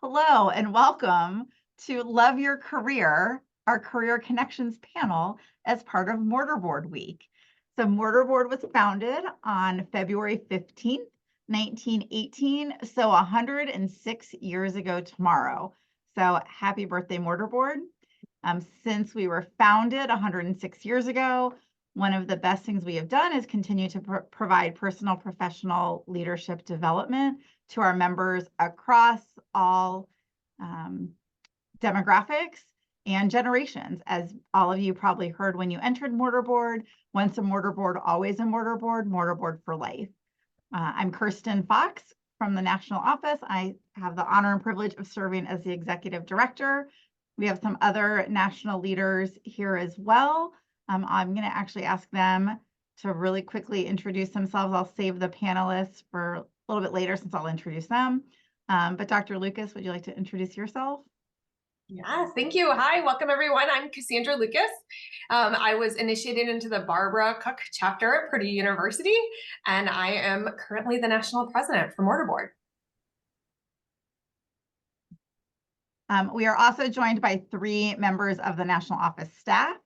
Hello and welcome to Love Your Career, our Career Connections panel as part of Mortar Board Week. So Mortar Board was founded on February 15th, 1918, so 106 years ago tomorrow. So happy birthday, Mortar Board. Since we were founded 106 years ago, one of the best things we have done is continue to provide personal professional leadership development to our members across all demographics and generations. As all of you probably heard when you entered Mortar Board, once a Mortar Board, always a Mortar Board for life. I'm Kirsten Fox from the National Office. I have the honor and privilege of serving as the Executive Director. We have some other national leaders here as well. I'm going to actually ask them to really quickly introduce themselves. I'll save the panelists for a little bit later since I'll introduce them. But Dr. Lucas, would you like to introduce yourself? Yes, thank you. Hi, welcome everyone. I'm Cassandra Lucas. I was initiated into the Barbara Cook chapter at Purdue University, and I am currently the national president for Mortar Board. We are also joined by three members of the National Office staff,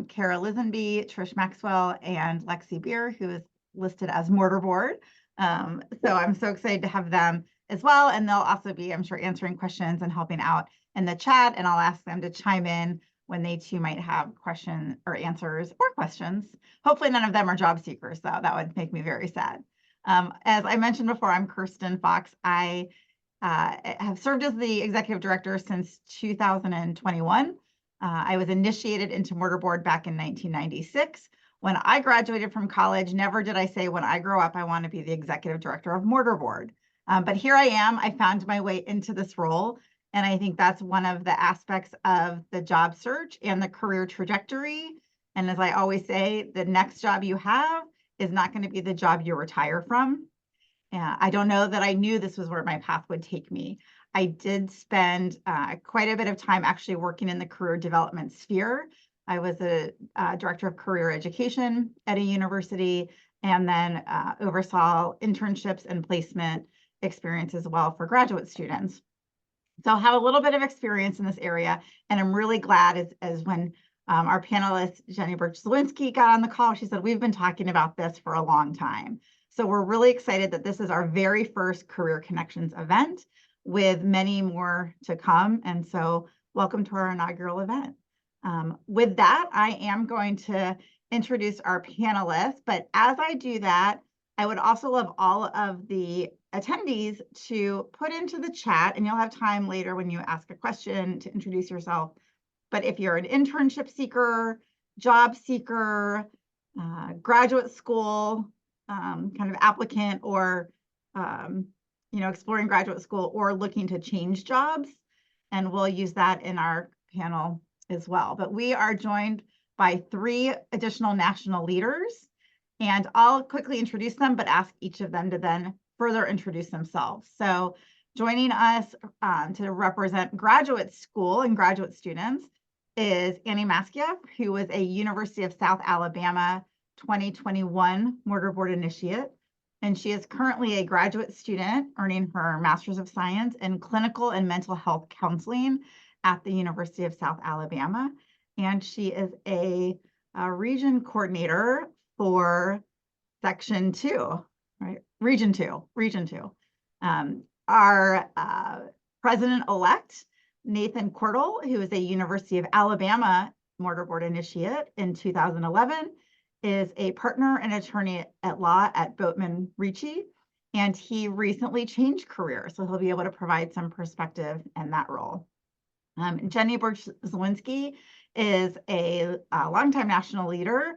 Kara Lisenby, Trish Maxwell, and Lexi Beer, who is listed as Mortar Board. So I'm so excited to have them as well. And they'll also be, I'm sure, answering questions and helping out in the chat. And I'll ask them to chime in when they too might have questions or answers or questions. Hopefully none of them are job seekers, though. That would make me very sad. As I mentioned before, I'm Kirsten Fox. I have served as the executive director since 2021. I was initiated into Mortar Board back in 1996. When I graduated from college, never did I say when I grow up, I want to be the executive director of Mortar Board. But here I am. I found my way into this role. And I think that's one of the aspects of the job search and the career trajectory. And as I always say, the next job you have is not going to be the job you retire from. I don't know that I knew this was where my path would take me. I did spend quite a bit of time actually working in the career development sphere. I was a director of career education at a university, and then oversaw internships and placement experience as well for graduate students. So I have a little bit of experience in this area, and I'm really glad as when our panelist, Jenny Birch-Zielinski, got on the call, she said, we've been talking about this for a long time. So we're really excited that this is our very first Career Connections event with many more to come. And so welcome to our inaugural event. With that, I am going to introduce our panelists. But as I do that, I would also love all of the attendees to put into the chat, and you'll have time later when you ask a question to introduce yourself. But if you're an internship seeker, job seeker, graduate school, kind of applicant, or exploring graduate school or looking to change jobs, and we'll use that in our panel as well. But we are joined by three additional national leaders, and I'll quickly introduce them, but ask each of them to then further introduce themselves. So joining us to represent graduate school and graduate students is Annie Maskia, who was a University of South Alabama 2021 Mortar Board Initiate, and she is currently a graduate student earning her Master's of Science in Clinical and Mental Health Counseling at the University of South Alabama, and she is a region coordinator for Section 2, right? Region 2. Our president-elect, Nathan Cordell, who is a University of Alabama Mortar Board Initiate in 2011, is a partner and attorney at law at Boatman Ricci, and he recently changed careers, so he'll be able to provide some perspective in that role. Jenny Birch-Zielinski is a longtime national leader,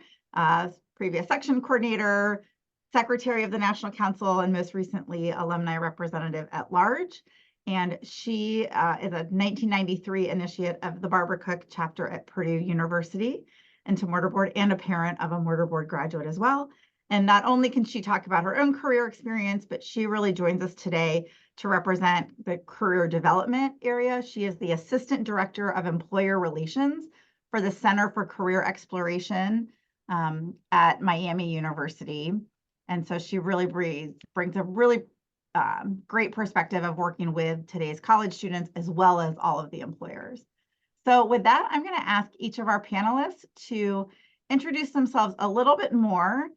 previous section coordinator, secretary of the National Council, and most recently alumni representative at large. And she is a 1993 initiate of the Barbara Cook chapter at Purdue University into Mortar Board, and a parent of a Mortar Board graduate as well. And not only can she talk about her own career experience, but she really joins us today to represent the career development area. She is the Assistant Director of Employer Relations for the Center for Career Exploration at Miami University. And so she really brings a really great perspective of working with today's college students as well as all of the employers. So with that, I'm going to ask each of our panelists to introduce themselves a little bit more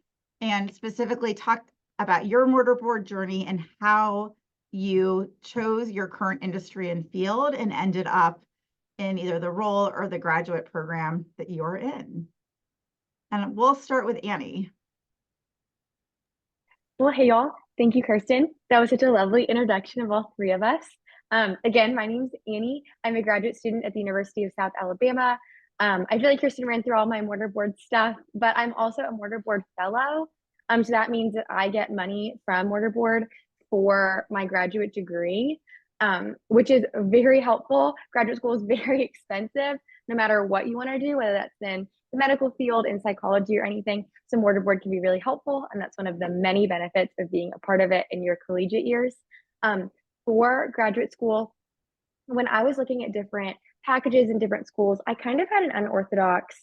and specifically talk about your mortarboard journey and how you chose your current industry and field and ended up in either the role or the graduate program that you're in. And we'll start with Annie. Well, hey y'all. Thank you, Kirsten. That was such a lovely introduction of all three of us. Again, my name's Annie. I'm a graduate student at the University of South Alabama. I feel like Kirsten ran through all my mortarboard stuff, but I'm also a mortarboard fellow. So that means that I get money from mortarboard for my graduate degree, which is very helpful. Graduate school is very expensive, no matter what you want to do, whether that's in the medical field, in psychology, or anything. So mortarboard can be really helpful, and that's one of the many benefits of being a part of it in your collegiate years. For graduate school, when I was looking at different packages in different schools, I kind of had an unorthodox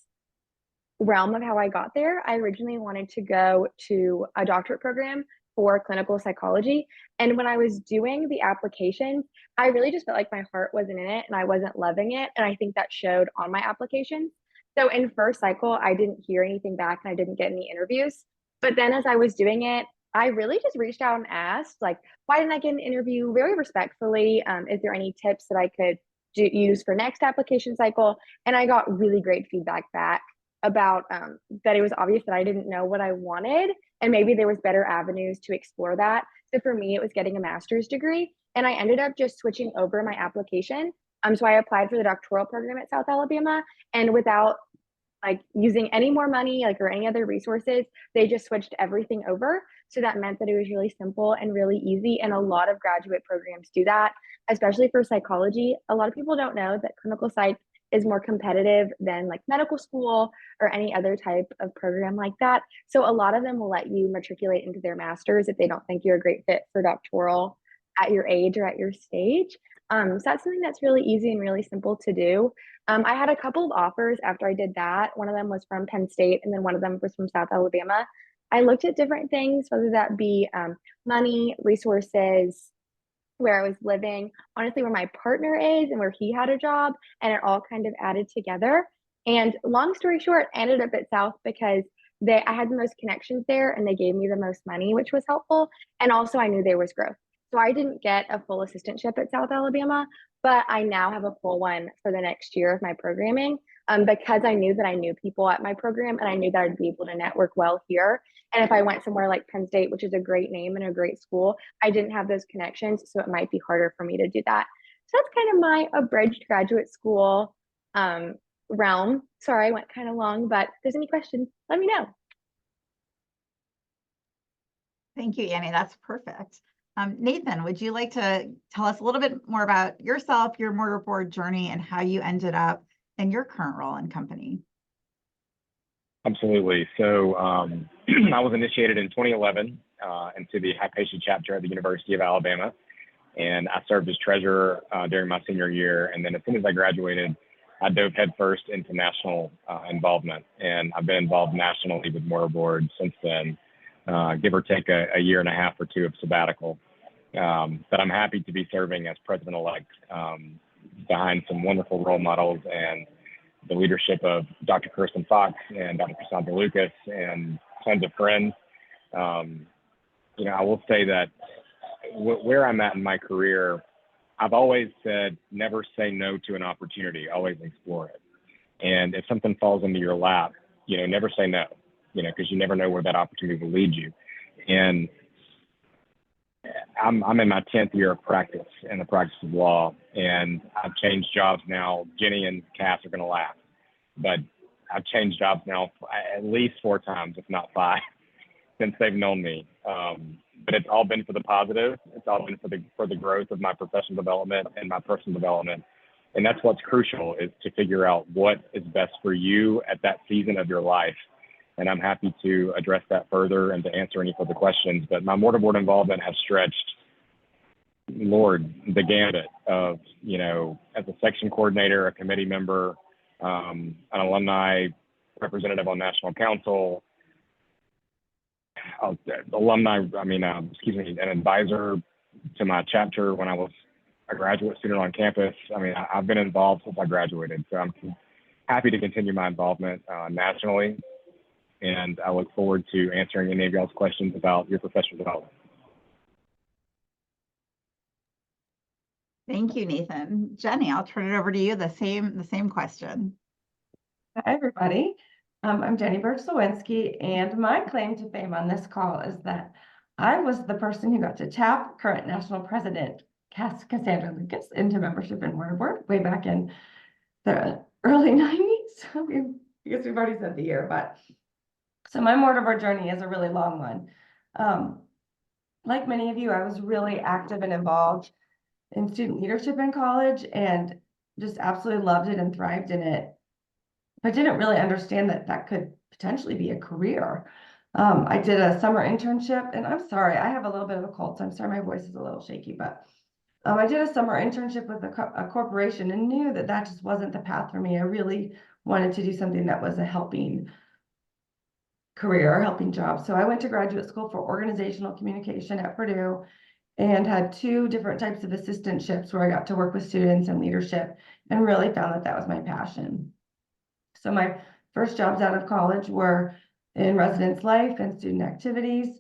realm of how I got there. I originally wanted to go to a doctorate program for clinical psychology. And when I was doing the applications, I really just felt like my heart wasn't in it and I wasn't loving it. And I think that showed on my applications. So in first cycle, I didn't hear anything back and I didn't get any interviews. But then as I was doing it, I really just reached out and asked, like, why didn't I get an interview? Very respectfully, is there any tips that I could use for next application cycle? And I got really great feedback back about that it was obvious that I didn't know what I wanted, and maybe there was better avenues to explore that. So for me, it was getting a master's degree, and I ended up just switching over my application. So I applied for the doctoral program at South Alabama, and without like using any more money, like, or any other resources, they just switched everything over. So that meant that it was really simple and really easy. And a lot of graduate programs do that, especially for psychology. A lot of people don't know that clinical psych is more competitive than like medical school or any other type of program like that. So a lot of them will let you matriculate into their masters if they don't think you're a great fit for doctoral at your age or at your stage. So that's something that's really easy and really simple to do. I had a couple of offers after I did that. One of them was from Penn State, and then one of them was from South Alabama. I looked at different things, whether that be money, resources, where I was living, honestly, where my partner is and where he had a job, and it all kind of added together. And long story short, I ended up at South because I had the most connections there and they gave me the most money, which was helpful. And also I knew there was growth. So I didn't get a full assistantship at South Alabama, but I now have a full one for the next year of my programming, because I knew that I knew people at my program and I knew that I'd be able to network well here. And if I went somewhere like Penn State, which is a great name and a great school, I didn't have those connections, so it might be harder for me to do that. So that's kind of my abridged graduate school realm. Sorry, I went kind of long, but if there's any questions, let me know. Thank you, Annie. That's perfect. Nathan, would you like to tell us a little bit more about yourself, your mortarboard journey, and how you ended up in your current role and company? Absolutely. So I was initiated in 2011 into the Hypatia chapter at the University of Alabama, and I served as treasurer during my senior year. And then as soon as I graduated, I dove headfirst into national involvement, and I've been involved nationally with mortarboard since then, give or take a year and a half or two of sabbatical. But I'm happy to be serving as president-elect behind some wonderful role models and the leadership of Dr. Kirsten Fox and Dr. Cassandra Lucas and tons of friends. I will say that where I'm at in my career, I've always said, never say no to an opportunity, always explore it. And if something falls into your lap, never say no, because you never know where that opportunity will lead you. And I'm in my 10th year of practice in the practice of law, and I've changed jobs now. Jenny and Cass are going to laugh, but I've changed jobs now at least 4 times, if not 5, since they've known me. But it's all been for the positive. It's all been for the growth of my professional development and my personal development. And that's what's crucial, is to figure out what is best for you at that season of your life. And I'm happy to address that further and to answer any further questions. But my mortarboard involvement has stretched, the gambit of, as a section coordinator, a committee member, an alumni representative on national council, an advisor to my chapter when I was a graduate student on campus. I mean, I've been involved since I graduated, so I'm happy to continue my involvement nationally. And I look forward to answering any of y'all's questions about your professional development. Thank you, Nathan. Jenny, I'll turn it over to you. The same question. Hi, everybody. I'm Jenny Berg-Slawinski, and my claim to fame on this call is that I was the person who got to tap current national president Cassandra Lucas into membership in Mortar Board way back in the early 90s. I guess we've already said the year, but so my Mortar Board journey is a really long one. Like many of you, I was really active and involved in student leadership in college and just absolutely loved it and thrived in it. But didn't really understand that that could potentially be a career. I did a summer internship, and I'm sorry, I have a little bit of a cold, so I'm sorry my voice is a little shaky, but I did a summer internship with a corporation and knew that that just wasn't the path for me. I really wanted to do something that was a helping career, helping job. So I went to graduate school for organizational communication at Purdue and had 2 different types of assistantships where I got to work with students and leadership and really found that that was my passion. So my first jobs out of college were in residence life and student activities,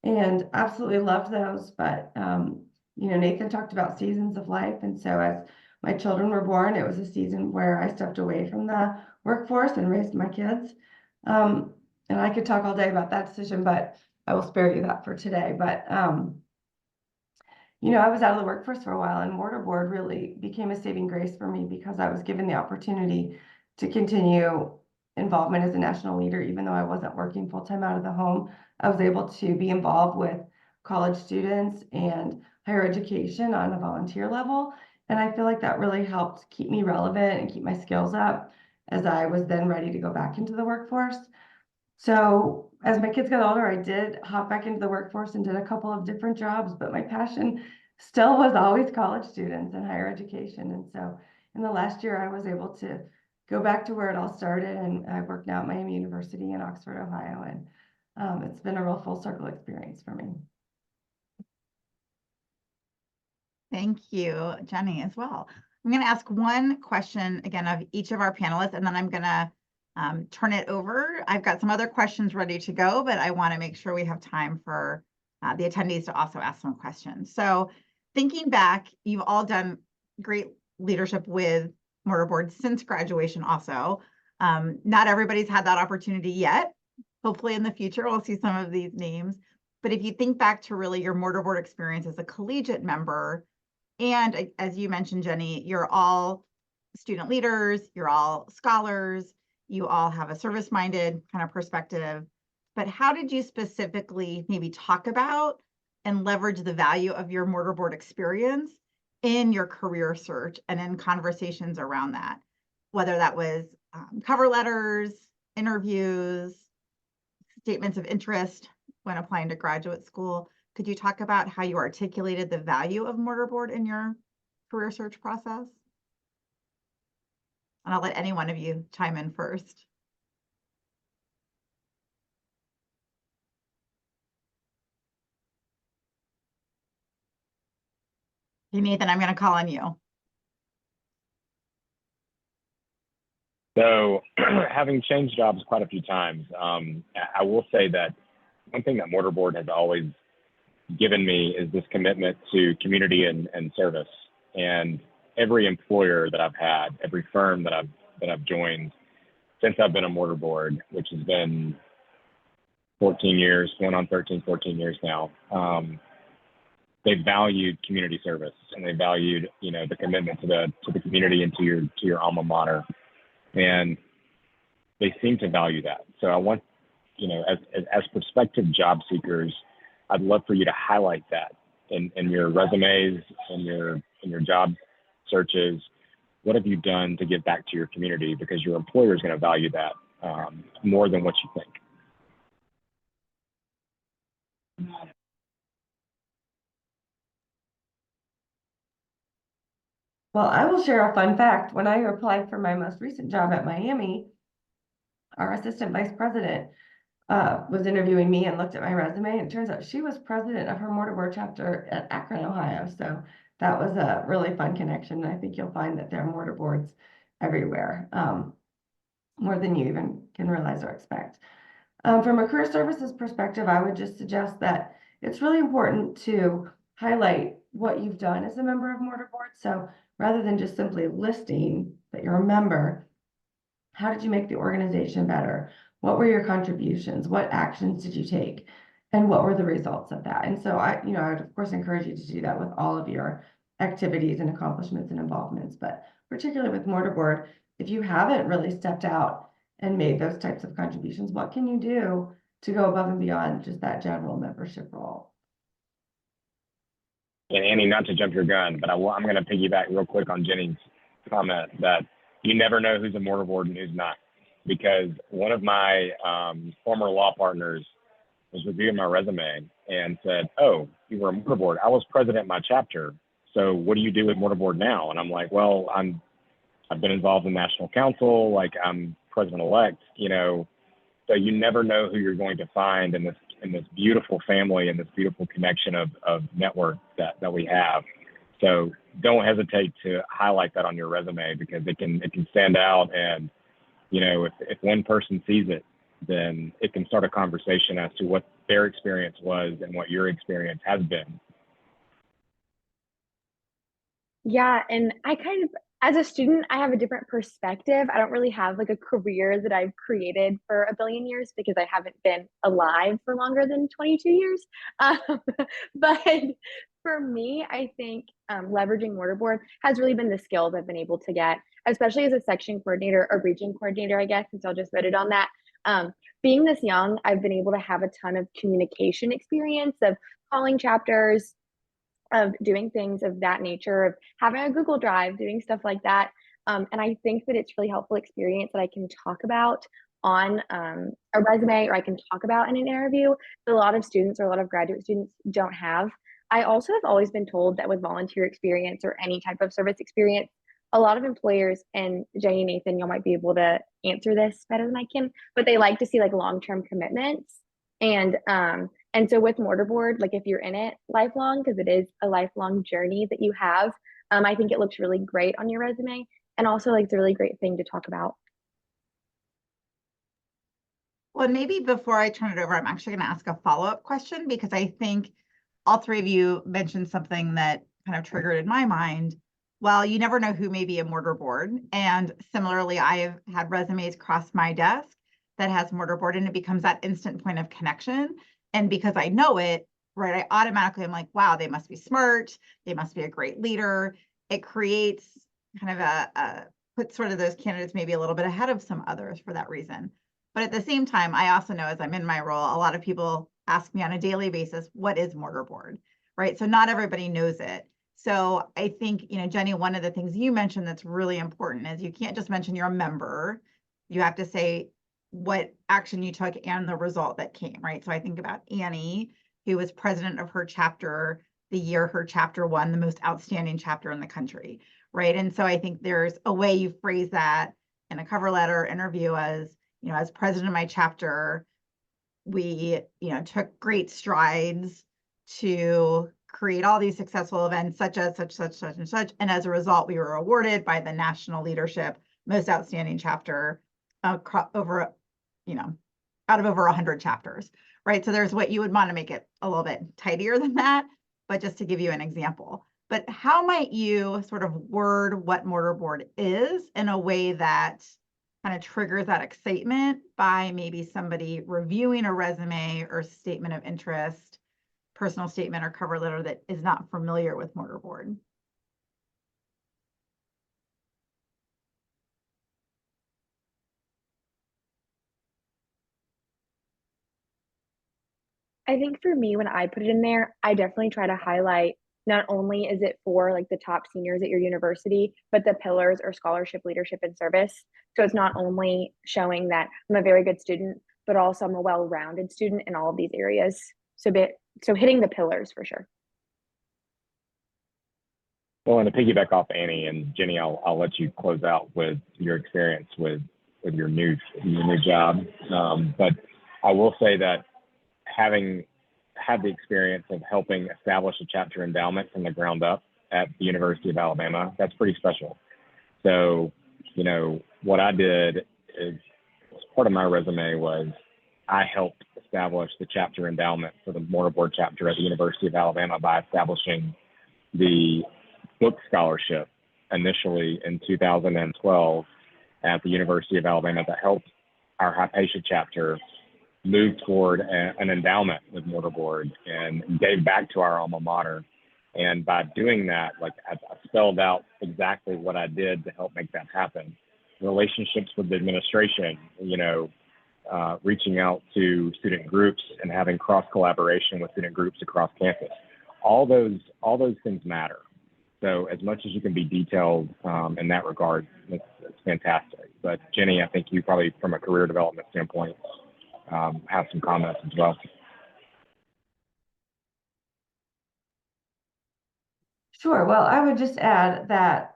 and absolutely loved those. But, you know, Nathan talked about seasons of life. And so as my children were born, it was a season where I stepped away from the workforce and raised my kids. And I could talk all day about that decision, but I will spare you that for today. But, you know, I was out of the workforce for a while, and Mortar Board really became a saving grace for me because I was given the opportunity to continue involvement as a national leader. Even though I wasn't working full-time out of the home, I was able to be involved with college students and higher education on a volunteer level. And I feel like that really helped keep me relevant and keep my skills up as I was then ready to go back into the workforce. So as my kids got older, I did hop back into the workforce and did a couple of different jobs, but my passion still was always college students and higher education. And so in the last year, I was able to go back to where it all started, and I work now at Miami University in Oxford, Ohio, and it's been a real full circle experience for me. Thank you, Jenny, as well. I'm going to ask one question again of each of our panelists, and then I'm going to turn it over. I've got some other questions ready to go, but I want to make sure we have time for the attendees to also ask some questions. So thinking back, you've all done great leadership with Mortar Board since graduation also. Not everybody's had that opportunity yet. Hopefully in the future, we'll see some of these names. But if you think back to really your Mortar Board experience as a collegiate member, and as you mentioned, Jenny, you're all student leaders, you're all scholars, you all have a service-minded kind of perspective, but how did you specifically maybe talk about and leverage the value of your Mortar Board experience in your career search and in conversations around that, whether that was cover letters, interviews, statements of interest when applying to graduate school? Could you talk about how you articulated the value of Mortar Board in your career search process? And I'll let any one of you chime in first. Hey, Nathan, I'm going to call on you. So having changed jobs quite a few times, I will say that one thing that Mortar Board has always given me is this commitment to community and service. And every employer that I've had, every firm that I've joined since I've been a Mortar Board, which has been 14 years, going on 13, 14 years now, they valued community service, and they valued, you know, the commitment to the community and to your alma mater. And they seem to value that. So I want, you know, as prospective job seekers, I'd love for you to highlight that in your resumes, in your job searches. What have you done to give back to your community? Because your employer is going to value that more than what you think. Well, I will share a fun fact. When I applied for my most recent job at Miami, our assistant vice president was interviewing me and looked at my resume, and it turns out she was president of her Mortar Board chapter at Akron, Ohio. So that was a really fun connection. And I think you'll find that there are mortar boards everywhere, more than you even can realize or expect. From a career services perspective, I would just suggest that it's really important to highlight what you've done as a member of Mortar Board. So rather than just simply listing that you're a member, how did you make the organization better? What were your contributions? What actions did you take? And what were the results of that? And so I would of course encourage you to do that with all of your activities and accomplishments and involvements, but particularly with Mortar Board, if you haven't really stepped out and made those types of contributions, what can you do to go above and beyond just that general membership role? And Annie, not to jump your gun, but I'm going to piggyback real quick on Jenny's comment that you never know who's a mortar board and who's not. Because one of my former law partners was reviewing my resume and said, "Oh, you were a mortar board. I was president of my chapter. So what do you do with mortar board now?" And I'm like, "Well, I've been involved in national council. Like I'm president-elect. So you never know who you're going to find in this beautiful family and this beautiful connection of network that we have. So don't hesitate to highlight that on your resume because it can stand out. And if one person sees it, then it can start a conversation as to what their experience was and what your experience has been. Yeah, and as a student, I have a different perspective. I don't really have like a career that I've created for a billion years because I haven't been alive for longer than 22 years. But for me, I think leveraging Mortar Board has really been the skills I've been able to get, especially as a section coordinator or region coordinator, I guess, since I just voted on that. Being this young, I've been able to have a ton of communication experience of calling chapters, of doing things of that nature, of having a Google Drive, doing stuff like that. And I think that it's really helpful experience that I can talk about on a resume or I can talk about in an interview that a lot of students or a lot of graduate students don't have. I also have always been told that with volunteer experience or any type of service experience, a lot of employers, and Jay and Nathan, you might be able to answer this better than I can, but they like to see like long-term commitments. And so with Mortar Board, like if you're in it lifelong, because it is a lifelong journey that you have, I think it looks really great on your resume. And also like it's a really great thing to talk about. Well, maybe before I turn it over, I'm actually going to ask a follow-up question because I think all three of you mentioned something that kind of triggered in my mind. Well, you never know who may be a mortar board. And similarly, I've had resumes cross my desk that has mortar board and it becomes that instant point of connection. And because I know it, right, I automatically am like, wow, they must be smart. They must be a great leader. It creates kind of puts sort of those candidates maybe a little bit ahead of some others for that reason. But at the same time, I also know as I'm in my role, a lot of people ask me on a daily basis, what is mortar board, right? So not everybody knows it. So I think, Jenny, one of the things you mentioned that's really important is you can't just mention you're a member. You have to say what action you took and the result that came, right? So I think about Annie, who was president of her chapter the year her chapter won the most outstanding chapter in the country, right? And so I think there's a way you phrase that in a cover letter interview as, as president of my chapter, we, took great strides to create all these successful events, such as such and such. And as a result, we were awarded by the national leadership most outstanding chapter over, out of over 100 chapters, right? So there's what you would want to make it a little bit tidier than that, but just to give you an example. But how might you sort of word what Mortar Board is in a way that kind of triggers that excitement by maybe somebody reviewing a resume or statement of interest, personal statement or cover letter that is not familiar with Mortar Board? I think for me, when I put it in there, I definitely try to highlight not only is it for like the top seniors at your university, but the pillars or scholarship, leadership, and service. So it's not only showing that I'm a very good student, but also I'm a well-rounded student in all of these areas. So hitting the pillars for sure. Well, and to piggyback off Annie and Jenny, I'll let you close out with your experience with your new job. But I will say that having had the experience of helping establish a chapter endowment from the ground up at the University of Alabama, that's pretty special. So, you know, what I did is, as part of my resume was I helped establish the chapter endowment for the Mortar Board chapter at the University of Alabama by establishing the book scholarship initially in 2012 at the University of Alabama that helped our Hypatia chapter move toward an endowment with Mortar Board and gave back to our alma mater. And by doing that, like I spelled out exactly what I did to help make that happen. Relationships with the administration, you know, reaching out to student groups and having cross collaboration with student groups across campus. All those things matter. So as much as you can be detailed in that regard, it's fantastic. But Jenny, I think you probably, from a career development standpoint, have some comments as well. Sure. Well, I would just add that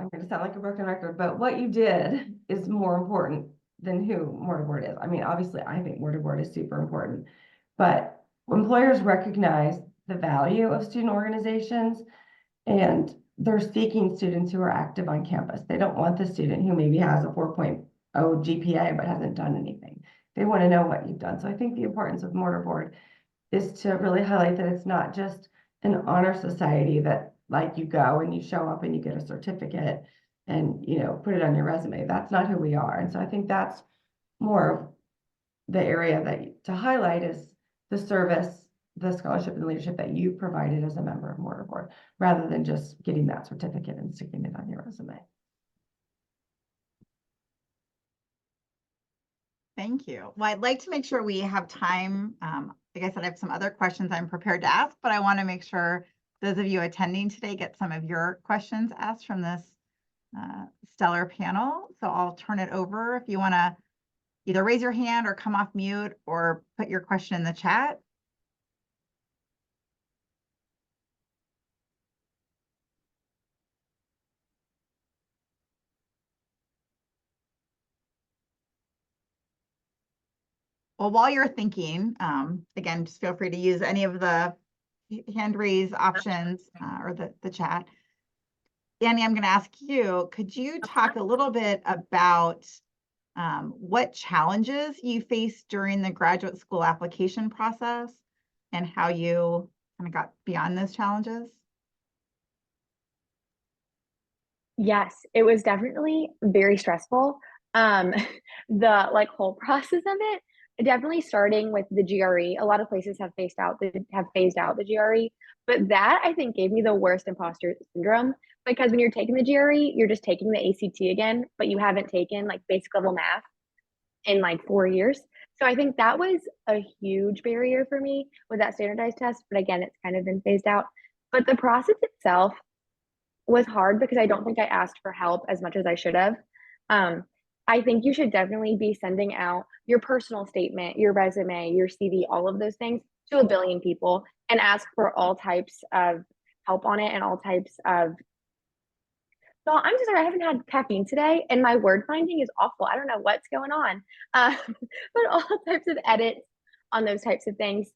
I'm going to sound like a broken record, but what you did is more important than who Mortar Board is. I mean, obviously, I think Mortar Board is super important, but employers recognize the value of student organizations, and they're seeking students who are active on campus. They don't want the student who maybe has a 4.0 GPA but hasn't done anything. They want to know what you've done. So I think the importance of Mortar Board is to really highlight that it's not just an honor society that, like, you go and you show up and you get a certificate and, you know, put it on your resume. That's not who we are. And so I think that's more of the area that to highlight is the service, the scholarship and leadership that you provided as a member of Mortar Board, rather than just getting that certificate and sticking it on your resume. Thank you. Well, I'd like to make sure we have time. Like I said, I have some other questions I'm prepared to ask, but I want to make sure those of you attending today get some of your questions asked from this stellar panel. So I'll turn it over if you want to either raise your hand or come off mute or put your question in the chat. Well, while you're thinking, again, just feel free to use any of the hand raise options or the chat. Annie, I'm going to ask you, could you talk a little bit about what challenges you faced during the graduate school application process and how you kind of got beyond those challenges? Yes, it was definitely very stressful. The whole process of it, definitely starting with the GRE. A lot of places have phased out the GRE, but that I think gave me the worst imposter syndrome, because when you're taking the GRE, you're just taking the ACT again, but you haven't taken like basic level math in like 4 years. So I think that was a huge barrier for me with that standardized test. But again, it's kind of been phased out. But the process itself was hard because I don't think I asked for help as much as I should have. I think you should definitely be sending out your personal statement, your resume, your CV, all of those things to a billion people and ask for all types of help on it and all types of. So I'm so sorry, I haven't had caffeine today and my word finding is awful. I don't know what's going on. But all types of edits on those types of things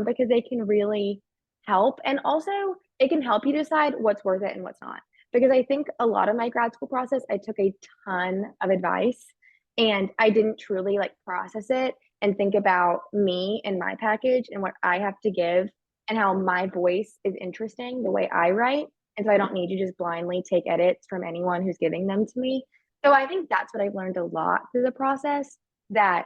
because they can really help. And also it can help you decide what's worth it and what's not. Because I think a lot of my grad school process, I took a ton of advice and I didn't truly process it and think about me and my package and what I have to give and how my voice is interesting, the way I write. And so I don't need to just blindly take edits from anyone who's giving them to me. So I think that's what I've learned a lot through the process, that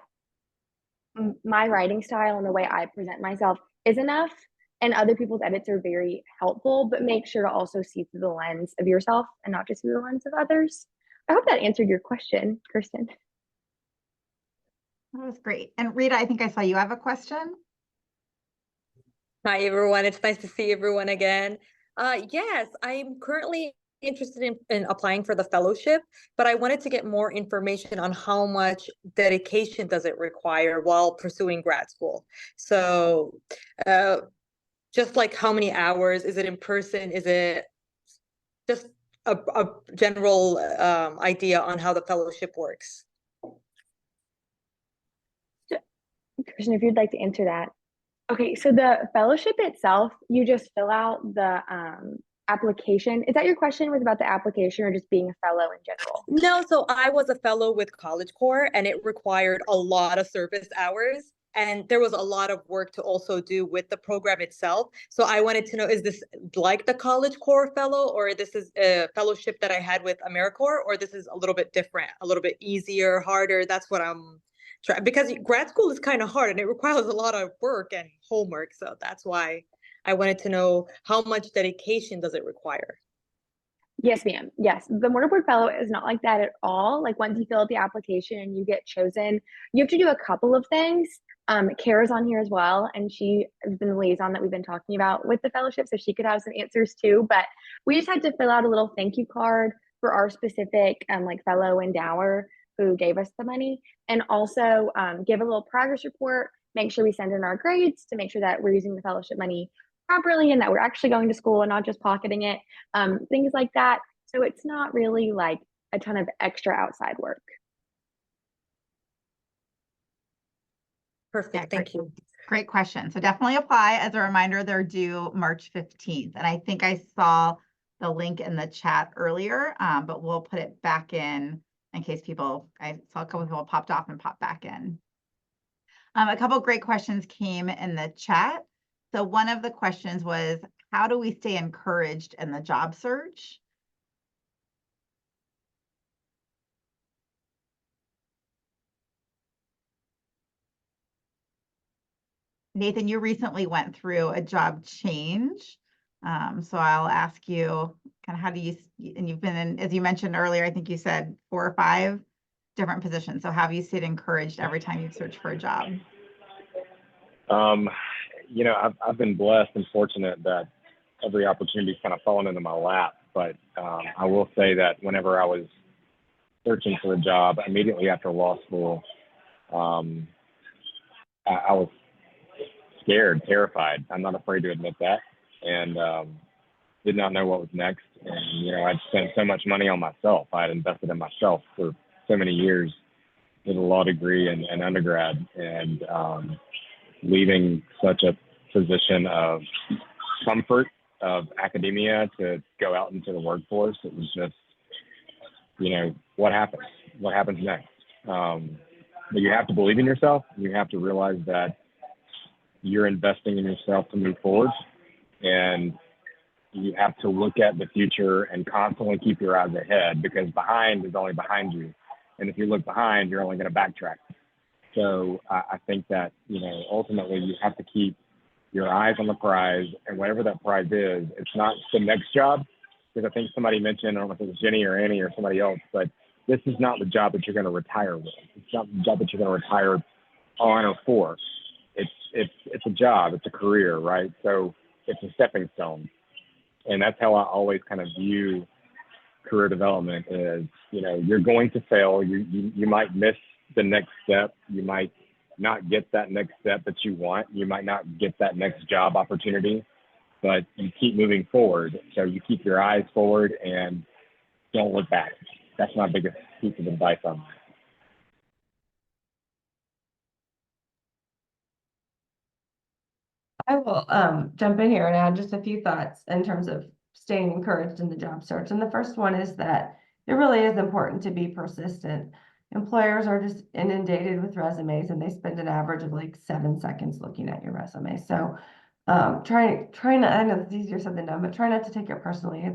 my writing style and the way I present myself is enough. And other people's edits are very helpful, but make sure to also see through the lens of yourself and not just through the lens of others. I hope that answered your question, Kirsten. That was great. And Rita, I think I saw you have a question. Hi, everyone. It's nice to see everyone again. Yes, I'm currently interested in applying for the fellowship, but I wanted to get more information on how much dedication does it require while pursuing grad school. So just how many hours, is it in person? Is it just a general idea on how the fellowship works? Kristen, if you'd like to answer that. Okay, so the fellowship itself, you just fill out the application. Is that your question? Was about the application or just being a fellow in general? No, so I was a fellow with College Corps and it required a lot of service hours. And there was a lot of work to also do with the program itself. So I wanted to know, is this like the College Corps fellow, or this is a fellowship that I had with AmeriCorps, or this is a little bit different, a little bit easier, harder? That's what I'm trying, because grad school is kind of hard and it requires a lot of work and homework. So that's why I wanted to know, how much dedication does it require? Yes, ma'am. Yes. The Mortar Board Fellow is not like that at all. Like once you fill out the application and you get chosen, you have to do a couple of things. Kara's on here as well, and she has been the liaison that we've been talking about with the fellowship, so she could have some answers too. But we just had to fill out a little thank you card for our specific like fellow endower who gave us the money, and also give a little progress report, make sure we send in our grades to make sure that we're using the fellowship money properly and that we're actually going to school and not just pocketing it, things like that. So it's not really like a ton of extra outside work. Perfect, Yeah, thank you. Great question. So definitely apply. As a reminder, they're due March 15th. And I think I saw the link in the chat earlier, but we'll put it back in case people, I saw a couple of people popped off and popped back in. A couple of great questions came in the chat. So one of the questions was, how do we stay encouraged in the job search? Nathan, you recently went through a job change. So I'll ask you kind of how do you, and you've been in, as you mentioned earlier, I think you said 4 or 5 different positions. So how have you stayed encouraged every time you search for a job? You know, I've been blessed and fortunate that every opportunity's kind of fallen into my lap. But I will say that whenever I was searching for a job immediately after law school, I was scared, terrified. I'm not afraid to admit that. And did not know what was next. And, you know, I'd spent so much money on myself. I had invested in myself for so many years with a law degree and undergrad. And leaving such a position of comfort of academia to go out into the workforce, it was just, you know, what happens? What happens next? But you have to believe in yourself. You have to realize that you're investing in yourself to move forward. And you have to look at the future and constantly keep your eyes ahead, because behind is only behind you. And if you look behind, you're only going to backtrack. So I think that, you know, ultimately you have to keep your eyes on the prize, and whatever that prize is, it's not the next job. Because I think somebody mentioned, I don't know if it was Jenny or Annie or somebody else, but this is not the job that you're going to retire with. It's not the job that you're going to retire on or for. It's a job, it's a career, right? So it's a stepping stone. And that's how I always kind of view career development is, you know, you're going to fail. You might miss the next step. You might not get that next step that you want. You might not get that next job opportunity, but you keep moving forward. So you keep your eyes forward and don't look back. That's my biggest piece of advice on that. I will jump in here and add just a few thoughts in terms of staying encouraged in the job search. And the first one is that it really is important to be persistent. Employers are just inundated with resumes, and they spend an average of like 7 seconds looking at your resume. So try not, I know it's easier said than done, but try not to take it personally.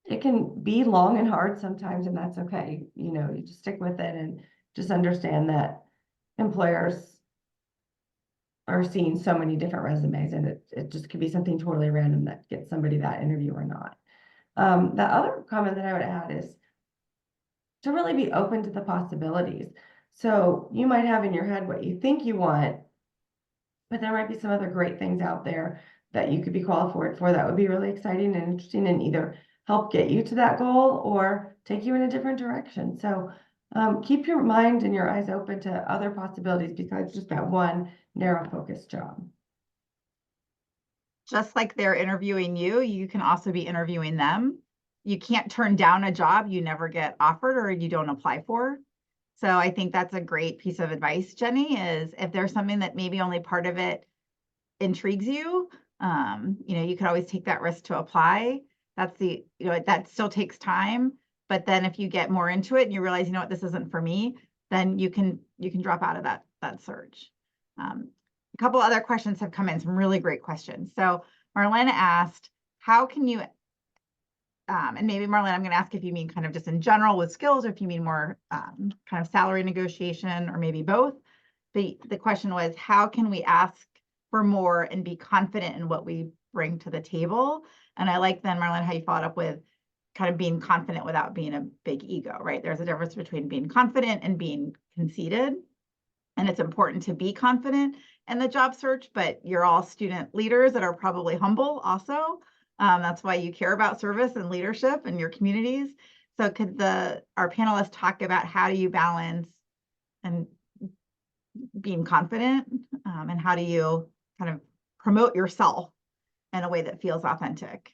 It can be long and hard sometimes, and that's okay. You know, you just stick with it and just understand that employers are seeing so many different resumes, and it just could be something totally random that gets somebody that interview or not. The other comment that I would add is to really be open to the possibilities. So you might have in your head what you think you want, but there might be some other great things out there that you could be qualified for that would be really exciting and interesting and either help get you to that goal or take you in a different direction. So keep your mind and your eyes open to other possibilities besides just that one narrow focused job. Just like they're interviewing you, you can also be interviewing them. You can't turn down a job you never get offered or you don't apply for. So I think that's a great piece of advice, Jenny, is if there's something that maybe only part of it intrigues you, you could always take that risk to apply. That's that still takes time. But then if you get more into it and you realize, you know what, this isn't for me, then you can drop out of that search. A couple other questions have come in, some really great questions. So Marlena asked, how can you, and maybe Marlena, I'm going to ask if you mean kind of just in general with skills, or if you mean more kind of salary negotiation, or maybe both. The question was, how can we ask for more and be confident in what we bring to the table? And I like then, Marlena, how you followed up with kind of being confident without being a big ego, right? There's a difference between being confident and being conceited. And it's important to be confident in the job search, but you're all student leaders that are probably humble also. That's why you care about service and leadership in your communities. So could our panelists talk about how do you balance and being confident, and how do you kind of promote yourself in a way that feels authentic?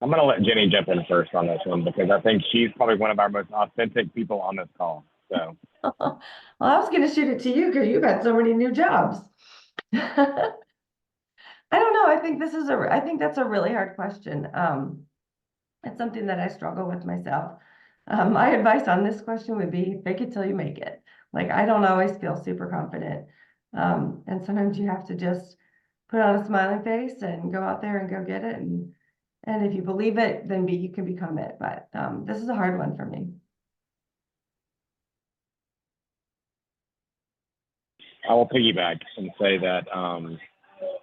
I'm going to let Jenny jump in first on this one, because I think she's probably one of our most authentic people on this call. So, well, I was going to shoot it to you because you've had so many new jobs. I don't know. I think that's a really hard question. It's something that I struggle with myself. My advice on this question would be fake it till you make it. Like, I don't always feel super confident. And sometimes you have to just put on a smiling face and go out there and go get it. And if you believe it, then you can become it. But this is a hard one for me. I will piggyback and say that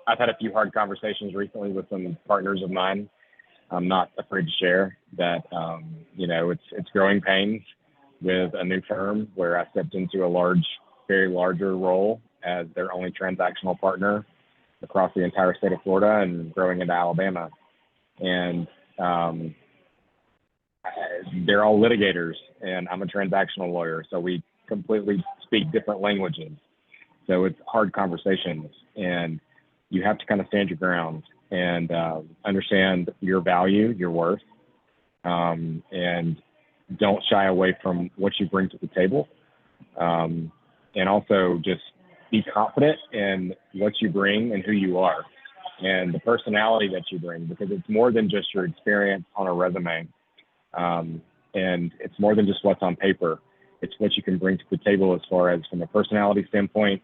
I've had a few hard conversations recently with some partners of mine. I'm not afraid to share that, it's growing pains with a new firm where I stepped into a very larger role as their only transactional partner across the entire state of Florida and growing into Alabama. And they're all litigators, and I'm a transactional lawyer. So we completely speak different languages. So it's hard conversations, and you have to kind of stand your ground and understand your value, your worth, and don't shy away from what you bring to the table. And also just be confident in what you bring and who you are and the personality that you bring, because it's more than just your experience on a resume. And it's more than just what's on paper. It's what you can bring to the table as far as from a personality standpoint,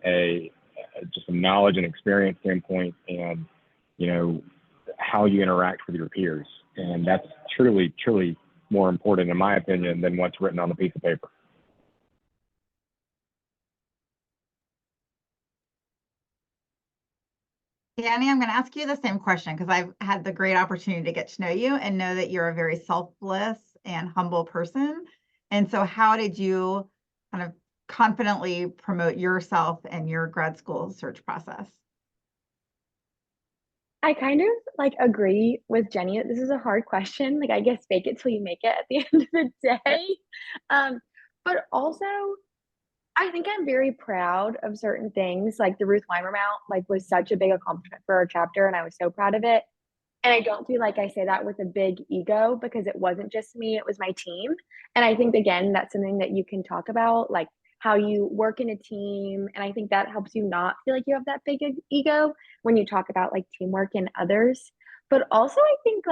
just a knowledge and experience standpoint, and how you interact with your peers. And that's truly, truly more important, in my opinion, than what's written on a piece of paper. Danny, I'm going to ask you the same question because I've had the great opportunity to get to know you and know that you're a very selfless and humble person. And so how did you kind of confidently promote yourself and your grad school search process? I kind of agree with Jenny that this is a hard question. I guess fake it till you make it at the end of the day. But also, I think I'm very proud of certain things. Like the Ruth Weimer Mount, was such a big accomplishment for our chapter, and I was so proud of it. And I don't feel like I say that with a big ego, because it wasn't just me, it was my team. And I think, again, that's something that you can talk about, like how you work in a team. And I think that helps you not feel like you have that big ego when you talk about teamwork and others. But also, I think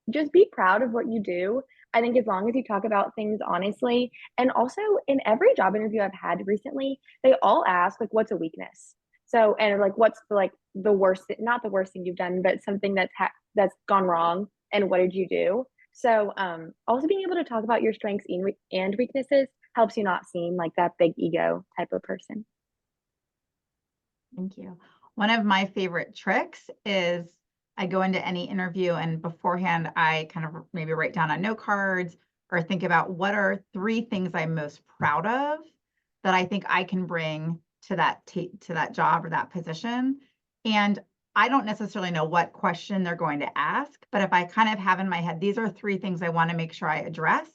just be proud of what you do. I think as long as you talk about things honestly, and also in every job interview I've had recently, they all ask what's a weakness. So, and what's the worst, not the worst thing you've done, but something that's gone wrong, and what did you do? So also being able to talk about your strengths and weaknesses helps you not seem like that big ego type of person. Thank you. One of my favorite tricks is I go into any interview, and beforehand I kind of maybe write down on note cards or think about what are 3 things I'm most proud of that I think I can bring to that job or that position. And I don't necessarily know what question they're going to ask, but if I kind of have in my head, these are 3 things I want to make sure I address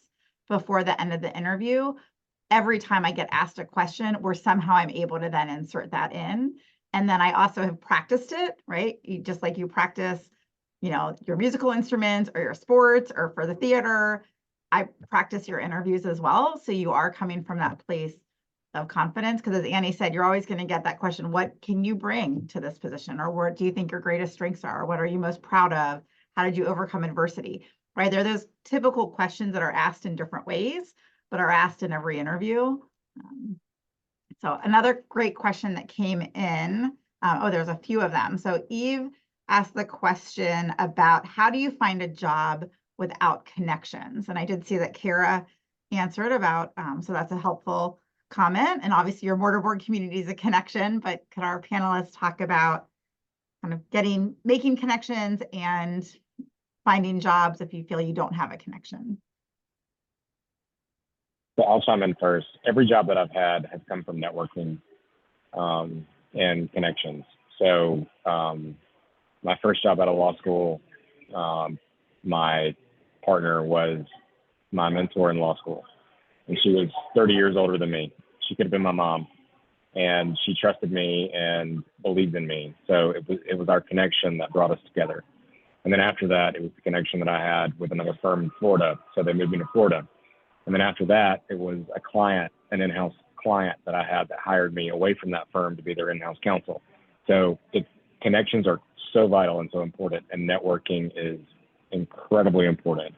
before the end of the interview, every time I get asked a question where somehow I'm able to then insert that in. And then I also have practiced it, right? Just like you practice, your musical instruments or your sports or for the theater, I practice your interviews as well. So you are coming from that place of confidence, because as Annie said, you're always going to get that question, what can you bring to this position? Or what do you think your greatest strengths are? What are you most proud of? How did you overcome adversity? Right? There are those typical questions that are asked in different ways, but are asked in every interview. So another great question that came in, there's a few of them. So Eve asked the question about, how do you find a job without connections? And I did see that Kara answered about, so that's a helpful comment. And obviously your Mortar Board community is a connection, but could our panelists talk about kind of making connections and finding jobs if you feel you don't have a connection? So I'll chime in first. Every job that I've had has come from networking and connections. So my first job out of law school, my partner was my mentor in law school, and she was 30 years older than me. She could have been my mom, and she trusted me and believed in me. So it was our connection that brought us together. And then after that, it was the connection that I had with another firm in Florida. So they moved me to Florida. And then after that, it was a client, an in-house client that I had that hired me away from that firm to be their in-house counsel. So connections are so vital and so important, and networking is incredibly important.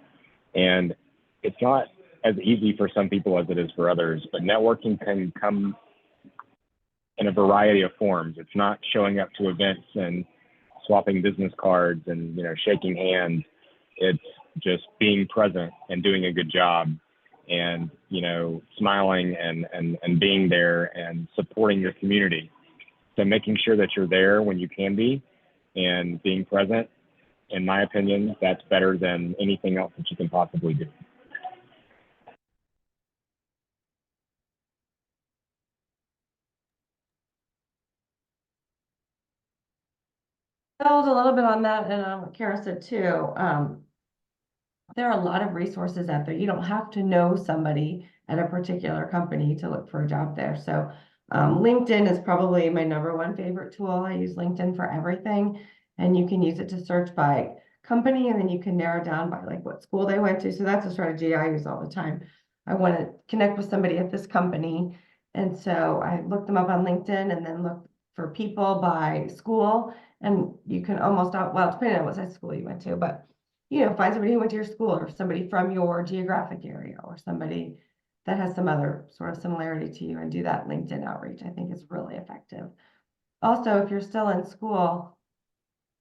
And it's not as easy for some people as it is for others, but networking can come in a variety of forms. It's not showing up to events and swapping business cards and shaking hands. It's just being present and doing a good job, and smiling and being there and supporting your community. So making sure that you're there when you can be and being present, in my opinion, that's better than anything else that you can possibly do. Build a little bit on that, and what Kara said too. There are a lot of resources out there. You don't have to know somebody at a particular company to look for a job there. So LinkedIn is probably my #1 favorite tool. I use LinkedIn for everything, and you can use it to search by company, and then you can narrow down by like what school they went to. So that's a strategy I use all the time. I want to connect with somebody at this company, and so I look them up on LinkedIn and then look for people by school. And you can almost, depending on what size school you went to, but find somebody who went to your school, or somebody from your geographic area, or somebody that has some other sort of similarity to you, and do that LinkedIn outreach. I think is really effective. Also, if you're still in school,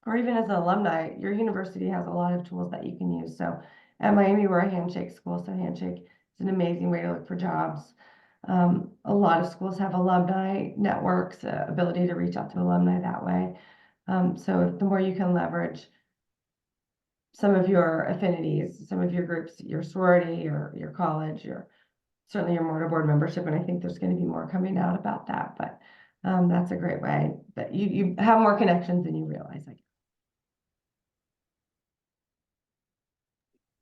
or even as an alumni, your university has a lot of tools that you can use. So at Miami, we're a handshake school, so handshake is an amazing way to look for jobs. A lot of schools have alumni networks, ability to reach out to alumni that way. So the more you can leverage some of your affinities, some of your groups, your sorority, your college, certainly your Mortar Board membership, and I think there's going to be more coming out about that, but that's a great way that you have more connections than you realize.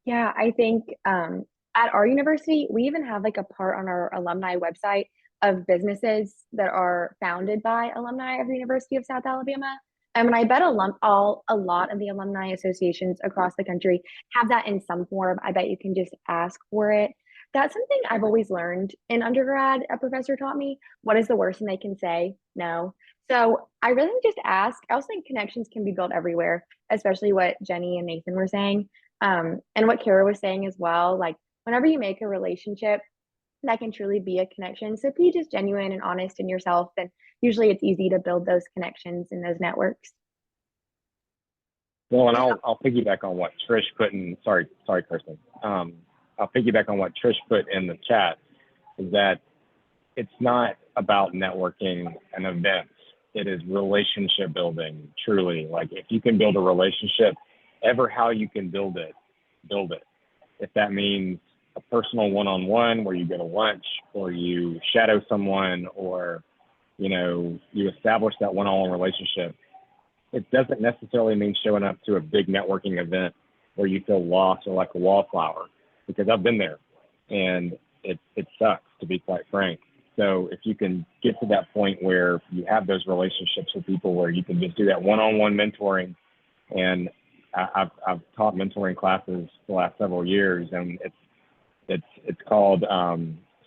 Yeah, I think at our university, we even have like a part on our alumni website of businesses that are founded by alumni of the University of South Alabama. And I bet a lot of the alumni associations across the country have that in some form. I bet you can just ask for it. That's something I've always learned in undergrad. A professor taught me, what is the worst thing they can say? No. So I really just ask. I also think connections can be built everywhere, especially what Jenny and Nathan were saying. And what Kara was saying as well, like whenever you make a relationship, that can truly be a connection. So if you're just genuine and honest in yourself, then usually it's easy to build those connections and those networks. Well, and I'll piggyback on what Trish put in. Sorry, Kirsten. I'll piggyback on what Trish put in the chat. Is that it's not about networking and events. It is relationship building. Truly, like if you can build a relationship, ever how you can build it, build it. If that means a personal one-on-one where you go to lunch, or you shadow someone, or you establish that one-on-one relationship, it doesn't necessarily mean showing up to a big networking event where you feel lost or like a wallflower, because I've been there, and it sucks, to be quite frank. So if you can get to that point where you have those relationships with people where you can just do that one-on-one mentoring, and I've taught mentoring classes the last several years, and it's called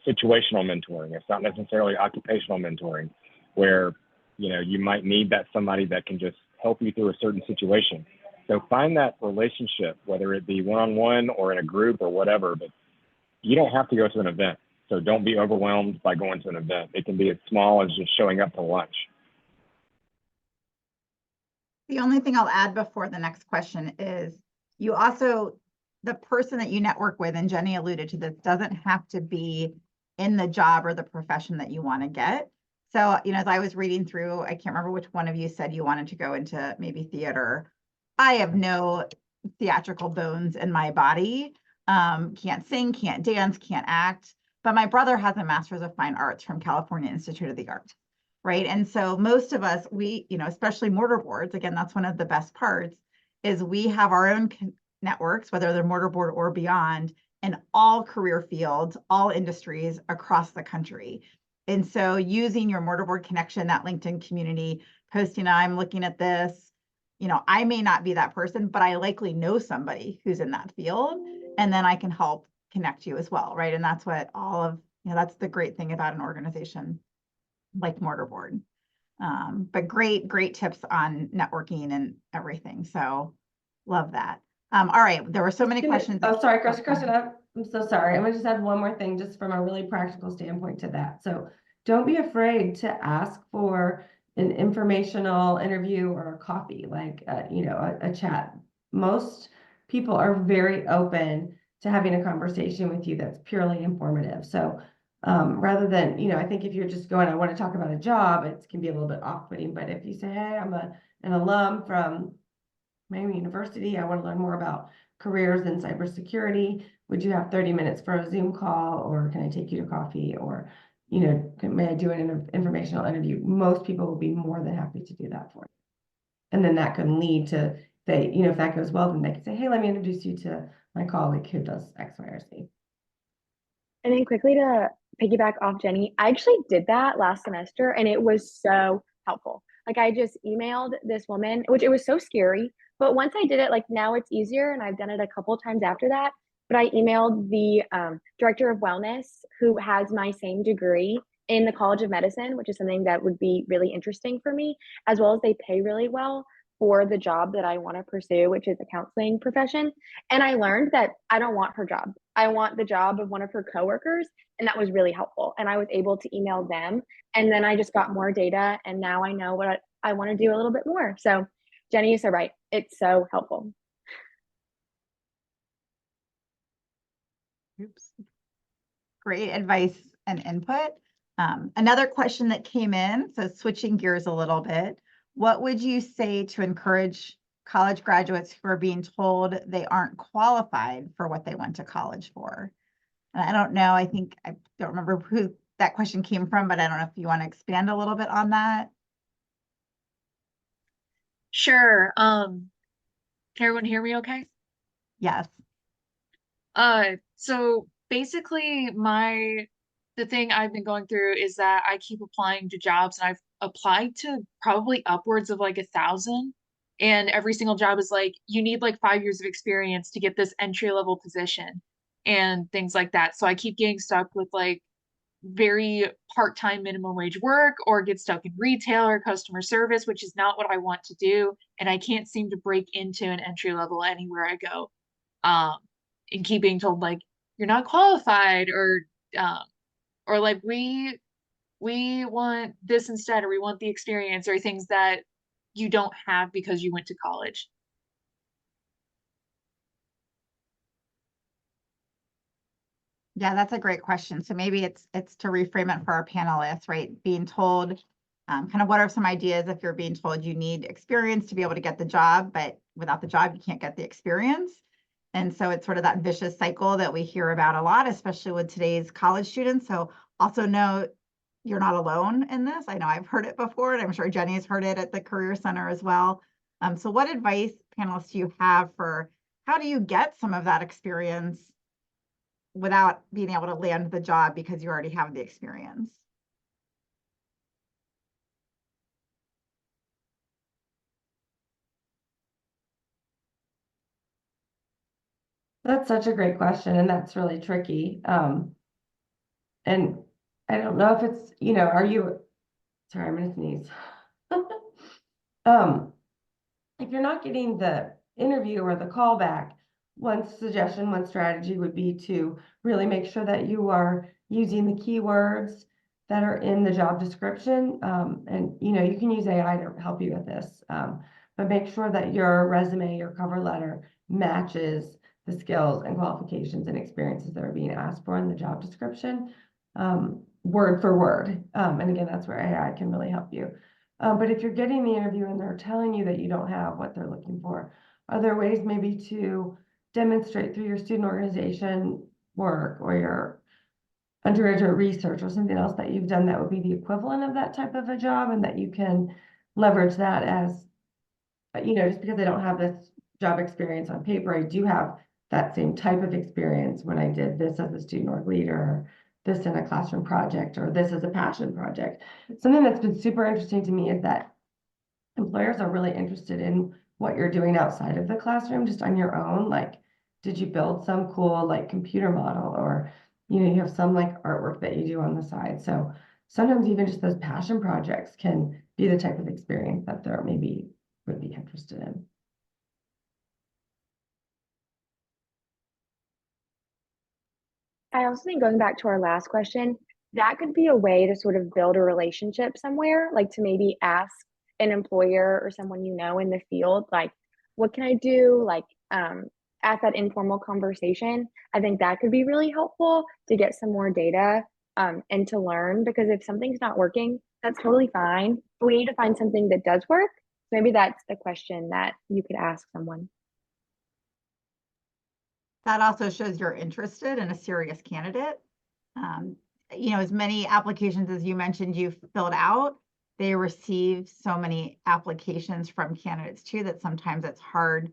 situational mentoring. It's not necessarily occupational mentoring, where you might need that somebody that can just help you through a certain situation. So find that relationship, whether it be one-on-one or in a group or whatever, but you don't have to go to an event. So don't be overwhelmed by going to an event. It can be as small as just showing up to lunch. The only thing I'll add before the next question is you also, the person that you network with, and Jenny alluded to this, doesn't have to be in the job or the profession that you want to get. So, as I was reading through, I can't remember which one of you said you wanted to go into maybe theater. I have no theatrical bones in my body. Can't sing, can't dance, can't act. But my brother has a Master's of Fine Arts from California Institute of the Arts, right? And so most of us, we, especially Mortar Boards, again, that's one of the best parts, is we have our own networks, whether they're Mortar Board or beyond, in all career fields, all industries across the country. And so using your Mortar Board connection, that LinkedIn community, posting, I'm looking at this, I may not be that person, but I likely know somebody who's in that field, and then I can help connect you as well, right? And that's what all of, that's the great thing about an organization like Mortar Board. But great tips on networking and everything. So love that. All right, there were so many questions. Oh, sorry, Kristen, I'm so sorry. I'm gonna just add one more thing just from a really practical standpoint to that. So don't be afraid to ask for an informational interview or a coffee, like, a chat. Most people are very open to having a conversation with you that's purely informative. So rather than, I think if you're just going, I want to talk about a job, it can be a little bit off-putting. But if you say, hey, I'm an alum from Miami University, I want to learn more about careers in cybersecurity. Would you have 30 minutes for a Zoom call, or can I take you to coffee, or, may I do an informational interview? Most people will be more than happy to do that for you. And then that can lead to, if that goes well, then they can say, hey, let me introduce you to my colleague who does X, Y, or Z. And then quickly to piggyback off Jenny, I actually did that last semester and it was so helpful. Like I just emailed this woman, which it was so scary, but once I did it, like now it's easier, and I've done it a couple times after that. But I emailed the director of wellness, who has my same degree in the College of Medicine, which is something that would be really interesting for me, as well as they pay really well for the job that I want to pursue, which is a counseling profession. And I learned that I don't want her job. I want the job of one of her coworkers. And that was really helpful. And I was able to email them. And then I just got more data. And now I know what I want to do a little bit more. So Jenny, you're so right. It's so helpful. Oops. Great advice and input. Another question that came in, so switching gears a little bit, what would you say to encourage college graduates who are being told they aren't qualified for what they went to college for? And I don't know, I don't remember who that question came from, but I don't know if you want to expand a little bit on that. Sure. Can everyone hear me okay? Yes. So basically the thing I've been going through is that I keep applying to jobs, and I've applied to probably upwards of like 1,000. And every single job is like, you need like 5 years of experience to get this entry level position and things like that. So I keep getting stuck with like very part-time minimum wage work, or get stuck in retail or customer service, which is not what I want to do. And I can't seem to break into an entry level anywhere I go. And keep being told like, you're not qualified, or like we want this instead, or we want the experience, or things that you don't have because you went to college. Yeah, that's a great question. So maybe it's to reframe it for our panelists, right? Being told, kind of what are some ideas if you're being told you need experience to be able to get the job, but without the job, you can't get the experience. And so it's sort of that vicious cycle that we hear about a lot, especially with today's college students. So also know you're not alone in this. I know I've heard it before, and I'm sure Jenny has heard it at the Career Center as well. So what advice, panelists, do you have for how do you get some of that experience without being able to land the job because you already have the experience? That's such a great question, and that's really tricky. And I don't know if it's, are you, sorry, I'm gonna sneeze. If you're not getting the interview or the call back, one suggestion, one strategy would be to really make sure that you are using the keywords that are in the job description. And you can use AI to help you with this. But make sure that your resume, your cover letter matches the skills and qualifications and experiences that are being asked for in the job description, word for word. And again, that's where AI can really help you. But if you're getting the interview and they're telling you that you don't have what they're looking for, are there ways maybe to demonstrate through your student organization work or your undergraduate research or something else that you've done that would be the equivalent of that type of a job, and that you can leverage that as, just because I don't have this job experience on paper, I do have that same type of experience when I did this as a student org leader, this in a classroom project, or this as a passion project. Something that's been super interesting to me is that employers are really interested in what you're doing outside of the classroom, just on your own. Like, did you build some cool like computer model, or you have some like artwork that you do on the side. So sometimes even just those passion projects can be the type of experience that they're maybe would be interested in. I also think, going back to our last question, that could be a way to sort of build a relationship somewhere, like to maybe ask an employer or someone in the field, like, what can I do? Like, ask that informal conversation. I think that could be really helpful to get some more data, and to learn, because if something's not working, that's totally fine. But we need to find something that does work. Maybe that's the question that you could ask someone. That also shows you're interested in a serious candidate. As many applications as you mentioned you've filled out, they receive so many applications from candidates too that sometimes it's hard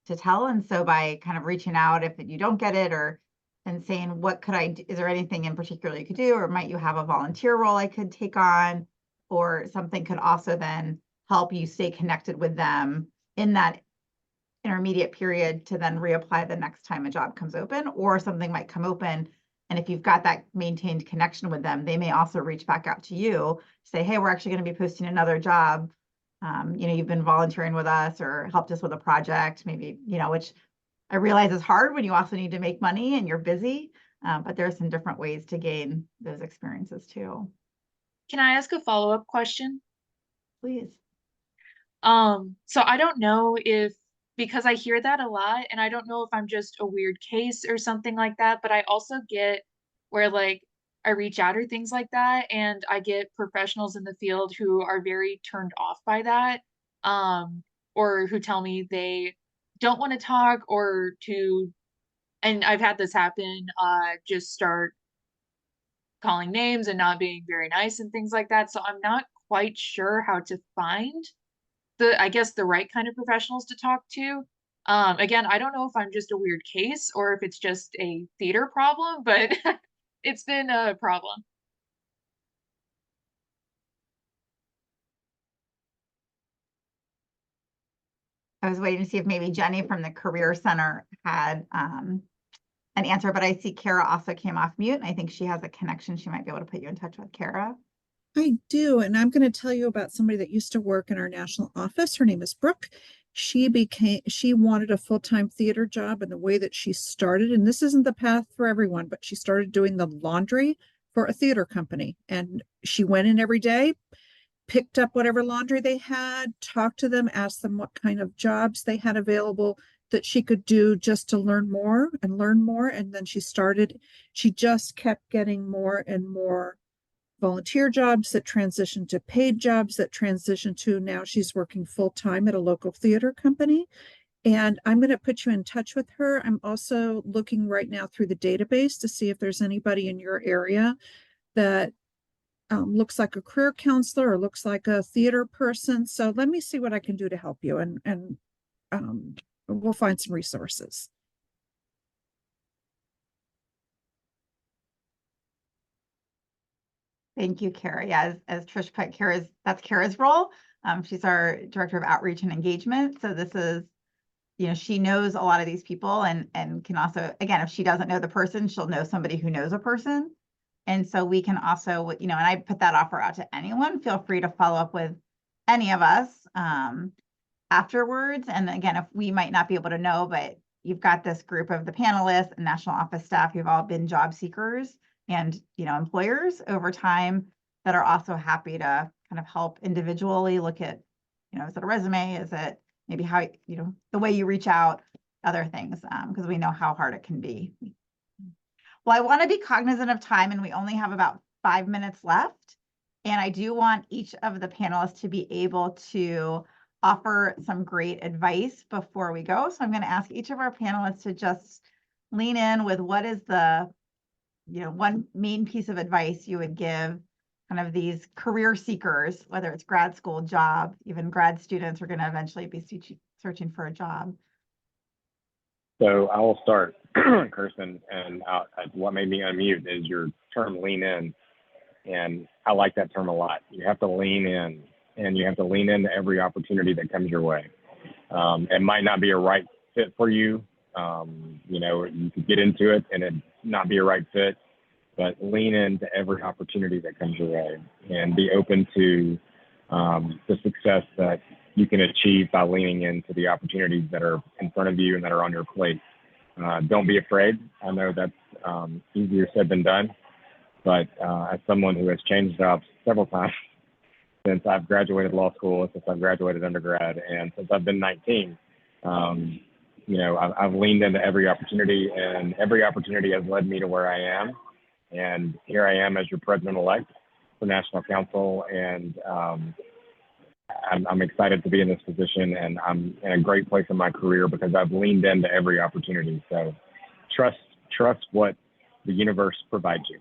to tell. And so by kind of reaching out, if you don't get it, and saying, what could I do? Is there anything in particular you could do? Or might you have a volunteer role I could take on? Or something could also then help you stay connected with them in that intermediate period to then reapply the next time a job comes open, or something might come open. And if you've got that maintained connection with them, they may also reach back out to you, say, hey, we're actually going to be posting another job. You've been volunteering with us or helped us with a project, maybe, which I realize is hard when you also need to make money and you're busy. But there are some different ways to gain those experiences too. Can I ask a follow-up question? Please. So I don't know because I hear that a lot, and I don't know if I'm just a weird case or something like that, but I also get where like I reach out or things like that, and I get professionals in the field who are very turned off by that, or who tell me they don't want to talk, and I've had this happen, just start calling names and not being very nice and things like that. So I'm not quite sure how to find the right kind of professionals to talk to. Again, I don't know if I'm just a weird case or if it's just a theater problem, but it's been a problem. I was waiting to see if maybe Jenny from the Career Center had an answer, but I see Kara also came off mute, and I think she has a connection. She might be able to put you in touch with Kara. I do, and I'm going to tell you about somebody that used to work in our national office. Her name is Brooke. She wanted a full-time theater job, and the way that she started, and this isn't the path for everyone, but she started doing the laundry for a theater company. And she went in every day, picked up whatever laundry they had, talked to them, asked them what kind of jobs they had available that she could do just to learn more and learn more. And then she just kept getting more and more volunteer jobs that transitioned to paid jobs that transitioned to now she's working full-time at a local theater company. And I'm going to put you in touch with her. I'm also looking right now through the database to see if there's anybody in your area that looks like a career counselor or looks like a theater person. So let me see what I can do to help you, and we'll find some resources. Thank you, Kara. Yeah, as Trish put, that's Kara's role. She's our Director of Outreach and Engagement. So this is you know, she knows a lot of these people and can also, again, if she doesn't know the person, she'll know somebody who knows a person. And so we can also, you know, and I put that offer out to anyone, feel free to follow up with any of us afterwards. And again, if we might not be able to know, but you've got this group of the panelists and national office staff who've all been job seekers and, you know, employers over time that are also happy to kind of help individually look at, you know, is it a resume? Is it maybe how, you know, the way you reach out, other things, because we know how hard it can be. Well, I want to be cognizant of time, and we only have about 5 minutes left. And I do want each of the panelists to be able to offer some great advice before we go. So I'm going to ask each of our panelists to just lean in with what is the, you know, one main piece of advice you would give kind of these career seekers, whether it's grad school, job, even grad students are going to eventually be searching for a job. So I will start, Kirsten, and what made me unmute is your term lean in. And I like that term a lot. You have to lean in, and you have to lean into every opportunity that comes your way. It might not be a right fit for you. You know, you could get into it and it not be a right fit, but lean into every opportunity that comes your way and be open to the success that you can achieve by leaning into the opportunities that are in front of you and that are on your plate. Don't be afraid. I know that's easier said than done, but as someone who has changed jobs several times since I've graduated law school, since I've graduated undergrad, and since I've been 19, you know, I've leaned into every opportunity, and every opportunity has led me to where I am. And here I am as your president-elect for National Council, and I'm excited to be in this position, and I'm in a great place in my career because I've leaned into every opportunity. So trust what the universe provides you.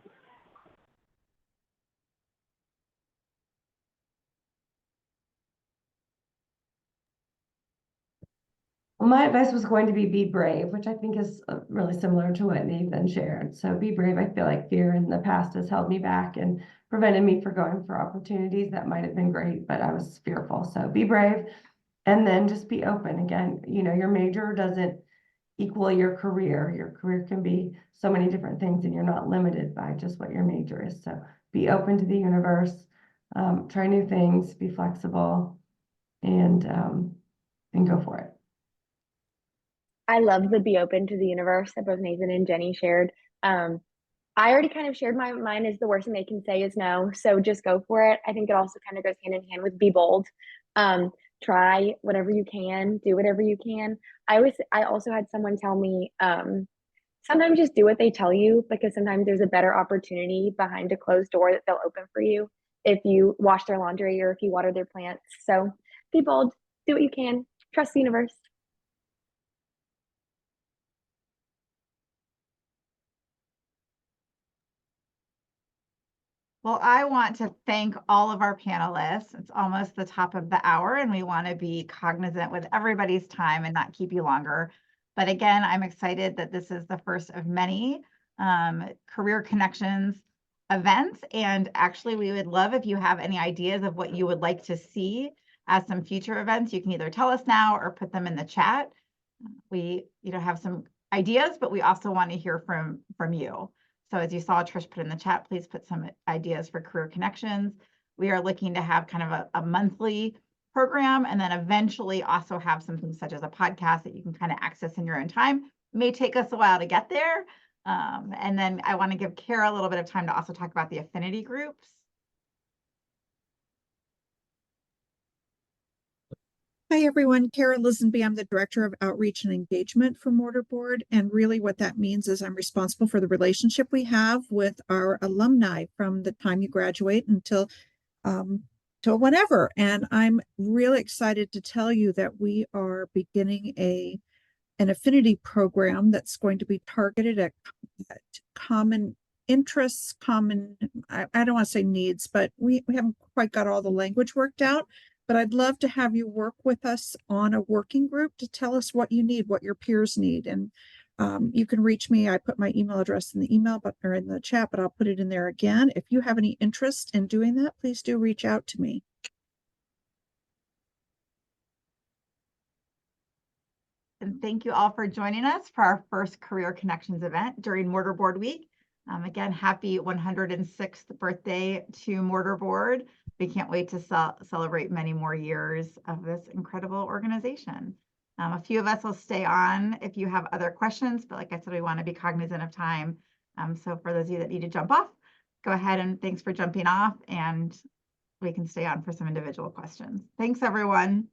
Well, my advice was going to be brave, which I think is really similar to what Nathan shared. So be brave. I feel like fear in the past has held me back and prevented me from going for opportunities that might have been great, but I was fearful. So be brave, and then just be open. Again, you know, your major doesn't equal your career. Your career can be so many different things, and you're not limited by just what your major is. So be open to the universe, try new things, be flexible, and go for it. I love the be open to the universe that both Nathan and Jenny shared. I already kind of shared mine is the worst thing they can say is no. So just go for it. I think it also kind of goes hand in hand with be bold. Try whatever you can, do whatever you can. I also had someone tell me, sometimes just do what they tell you, because sometimes there's a better opportunity behind a closed door that they'll open for you if you wash their laundry or if you water their plants. So be bold, do what you can, trust the universe. Well, I want to thank all of our panelists. It's almost the top of the hour, and we want to be cognizant with everybody's time and not keep you longer. But again, I'm excited that this is the first of many Career Connections events. And actually, we would love if you have any ideas of what you would like to see as some future events. You can either tell us now or put them in the chat. We, you know, have some ideas, but we also want to hear from you. So as you saw, Trish put in the chat, please put some ideas for Career Connections. We are looking to have kind of a monthly program, and then eventually also have something such as a podcast that you can kind of access in your own time. It may take us a while to get there. And then I want to give Kara a little bit of time to also talk about the affinity groups. Hi, everyone. Kara Lisenby. I'm the Director of Outreach and Engagement for Mortar Board. And really what that means is I'm responsible for the relationship we have with our alumni from the time you graduate until till whenever. And I'm really excited to tell you that we are beginning an affinity program that's going to be targeted at common interests, I don't want to say needs, but we haven't quite got all the language worked out. But I'd love to have you work with us on a working group to tell us what you need, what your peers need. And you can reach me. I put my email address in the email, or in the chat, but I'll put it in there again. If you have any interest in doing that, please do reach out to me. and thank you all for joining us for our first Career Connections event during Mortar Board Week. Again, happy 106th birthday to Mortar Board. We can't wait to celebrate many more years of this incredible organization. A few of us will stay on if you have other questions, but like I said, we want to be cognizant of time. So for those of you that need to jump off, go ahead, and thanks for jumping off, and we can stay on for some individual questions. Thanks, everyone.